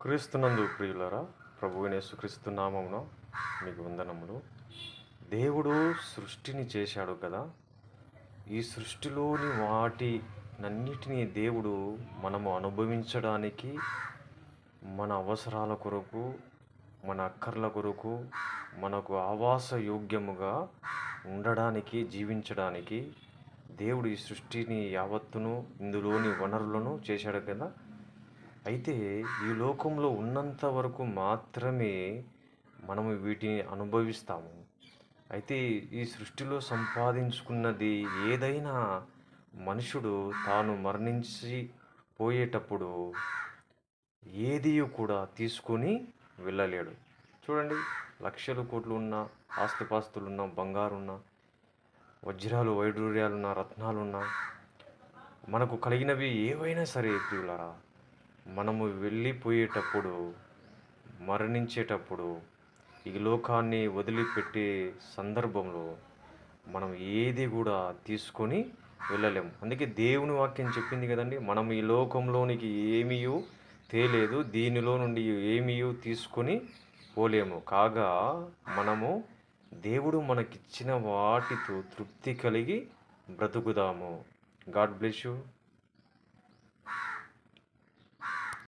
క్రీస్తునందు ప్రియులరా, ప్రభువైన యేసుక్రీస్తు నామమున మీకు వందనములు. దేవుడు సృష్టిని చేశాడు కదా. ఈ సృష్టిలోని వాటినన్నిటినీ దేవుడు మనము అనుభవించడానికి, మన అవసరాల కొరకు, మన అక్కర్ల కొరకు, మనకు ఆవాస యోగ్యముగా ఉండడానికి, జీవించడానికి దేవుడు ఈ సృష్టిని యావత్తును, ఇందులోని వనరులను చేశాడు కదా. అయితే ఈ లోకంలో ఉన్నంత వరకు మాత్రమే మనము వీటిని అనుభవిస్తాము. అయితే ఈ సృష్టిలో సంపాదించుకున్నది ఏదైనా మనుషుడు తాను మరణించి పోయేటప్పుడు ఏది కూడా తీసుకొని వెళ్ళలేడు. చూడండి, లక్షలు కోట్లు ఉన్న ఆస్తిపాస్తులున్న, బంగారున్న, వజ్రాలు వైడూర్యాలున్న, రత్నాలున్న, మనకు కలిగినవి ఏవైనా సరే ప్రియులరా, మనము వెళ్ళిపోయేటప్పుడు, మరణించేటప్పుడు, ఈ లోకాన్ని వదిలిపెట్టే సందర్భంలో మనం ఏది కూడా తీసుకొని వెళ్ళలేము. అందుకే దేవుని వాక్యం చెప్పింది కదండి, మనం ఈ లోకంలోనికి ఏమీ తేలేదు, దీనిలో నుండి ఏమీ తీసుకొని పోలేము. కాగా మనము దేవుడు మనకిచ్చిన వాటితో తృప్తి కలిగి బ్రతుకుదాము. God bless you.